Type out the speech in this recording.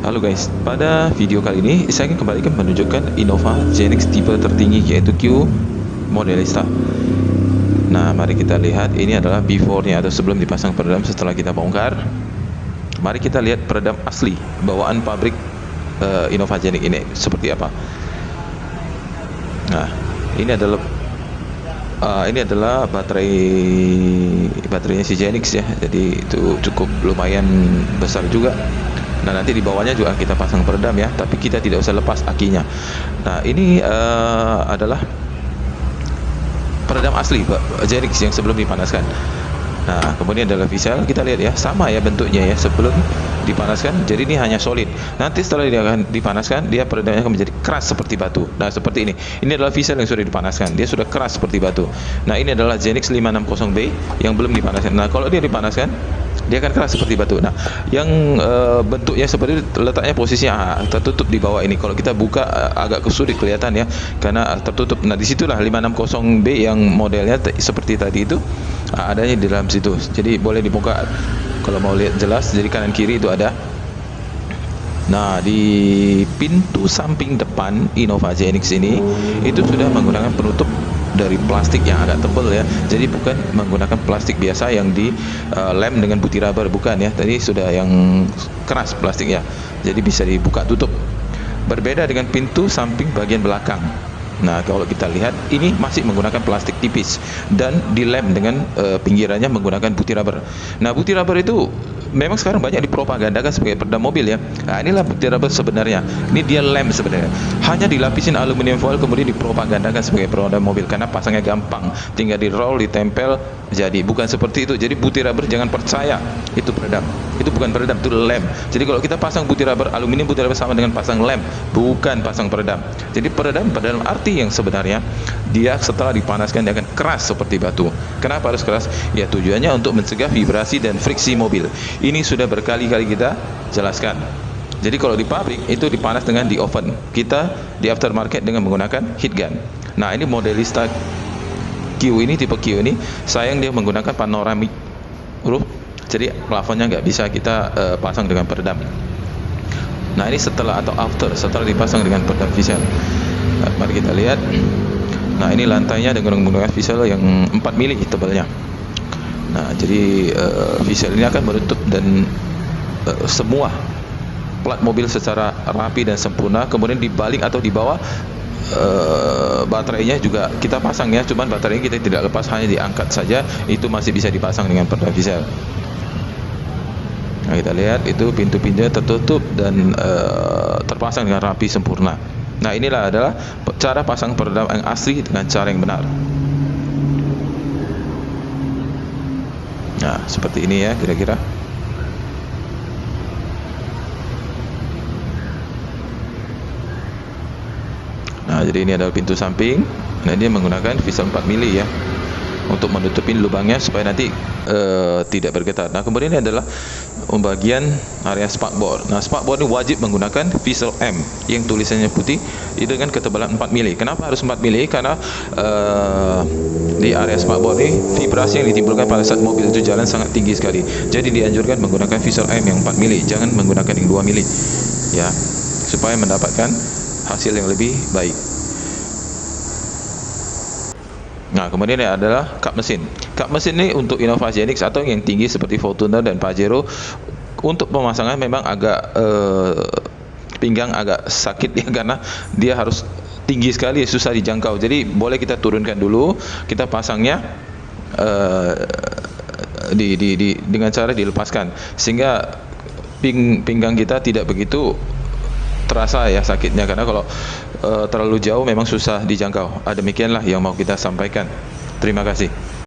Halo guys, pada video kali ini saya akan kembali menunjukkan Innova GenX tipe tertinggi yaitu Q Modelista. Nah, mari kita lihat ini adalah before-nya atau sebelum dipasang peredam setelah kita bongkar. Mari kita lihat peredam asli bawaan pabrik Innova GenX ini seperti apa. Nah, ini adalah baterainya si GenX ya. Jadi itu cukup lumayan besar juga. Nah, nanti di bawahnya juga kita pasang peredam ya, tapi kita tidak usah lepas akinya. Nah, ini adalah peredam asli GenX yang sebelum dipanaskan. Nah, kemudian adalah visel, kita lihat ya, sama ya bentuknya ya sebelum dipanaskan. Jadi ini hanya solid. Nanti setelah dia akan dipanaskan, dia peredamnya akan menjadi keras seperti batu. Nah, seperti ini. Ini adalah visel yang sudah dipanaskan. Dia sudah keras seperti batu. Nah, ini adalah GenX 560B yang belum dipanaskan. Nah, kalau dia dipanaskan, dia akan keras seperti batu. Nah, yang bentuknya seperti itu, letaknya posisinya tertutup di bawah ini. Kalau kita buka agak kesulit kelihatan ya, karena tertutup. Nah, disitulah 560B yang modelnya seperti tadi itu adanya di dalam situ. Jadi boleh dibuka kalau mau lihat jelas. Jadi kanan kiri itu ada. Nah, di pintu samping depan Innova GenX ini itu sudah menggunakan penutup dari plastik yang agak tebal ya. Jadi bukan menggunakan plastik biasa yang di lem dengan putih rubber, bukan ya. Tadi sudah yang keras plastiknya. Jadi bisa dibuka tutup. Berbeda dengan pintu samping bagian belakang. Nah, kalau kita lihat ini masih menggunakan plastik tipis dan dilem dengan pinggirannya menggunakan putih rubber. Nah, putih rubber itu memang sekarang banyak dipropagandakan sebagai peredam mobil ya. Nah, inilah putih rubber sebenarnya. Ini dia lem sebenarnya. Hanya dilapisin aluminium foil kemudian dipropagandakan sebagai peredam mobil karena pasangnya gampang, tinggal di roll, ditempel jadi. Bukan seperti itu. Jadi putih rubber jangan percaya itu peredam. Itu bukan peredam, itu lem. Jadi kalau kita pasang putih rubber, aluminium putih rubber sama dengan pasang lem, bukan pasang peredam. Jadi peredam dalam arti yang sebenarnya dia setelah dipanaskan dia akan keras seperti batu. Kenapa harus keras? Ya tujuannya untuk mencegah vibrasi dan friksi mobil. Ini sudah berkali-kali kita jelaskan. Jadi kalau di pabrik itu dipanas dengan di oven. Kita di aftermarket dengan menggunakan heat gun. Nah, ini Modelista Q ini, tipe Q ini, sayang dia menggunakan panoramic roof. Jadi plafonnya nggak bisa kita pasang dengan peredam. Nah, ini setelah atau after setelah dipasang dengan peredam visel. Nah, mari kita lihat. Nah, ini lantainya dengan menggunakan visel yang 4 mili tebalnya. Nah, jadi visel ini akan menutup dan semua plat mobil secara rapi dan sempurna. Kemudian di balik atau di bawah baterainya juga kita pasang ya. Cuman baterainya kita tidak lepas, hanya diangkat saja. Itu masih bisa dipasang dengan peredam visel. Nah, kita lihat itu pintu-pintunya tertutup dan terpasang dengan rapi sempurna. Nah, inilah adalah cara pasang peredam yang asli dengan cara yang benar. Nah, seperti ini ya kira-kira. Nah, jadi ini adalah pintu samping. Nah, dia menggunakan visel 4 mili ya untuk menutupin lubangnya supaya nanti tidak bergetar. Nah, kemudian ini adalah bagian area spakbor. Nah, spakbor ini wajib menggunakan visel M yang tulisannya putih itu dengan ketebalan 4 mili. Kenapa harus 4 mili? Karena di area spakbor ini vibrasi yang ditimbulkan pada saat mobil itu jalan sangat tinggi sekali. Jadi dianjurkan menggunakan visel M yang 4 mili, jangan menggunakan yang 2 mili ya, supaya mendapatkan hasil yang lebih baik. Nah, kemudian ini adalah kap mesin. Kap mesin ini untuk Innova GenX atau yang tinggi seperti Fortuner dan Pajero. Untuk pemasangan memang agak pinggang agak sakit ya, karena dia harus tinggi sekali, susah dijangkau. Jadi boleh kita turunkan dulu, kita pasangnya dengan cara dilepaskan sehingga pinggang kita tidak begitu terasa ya sakitnya, karena kalau terlalu jauh memang susah dijangkau. Demikianlah yang mau kita sampaikan. Terima kasih.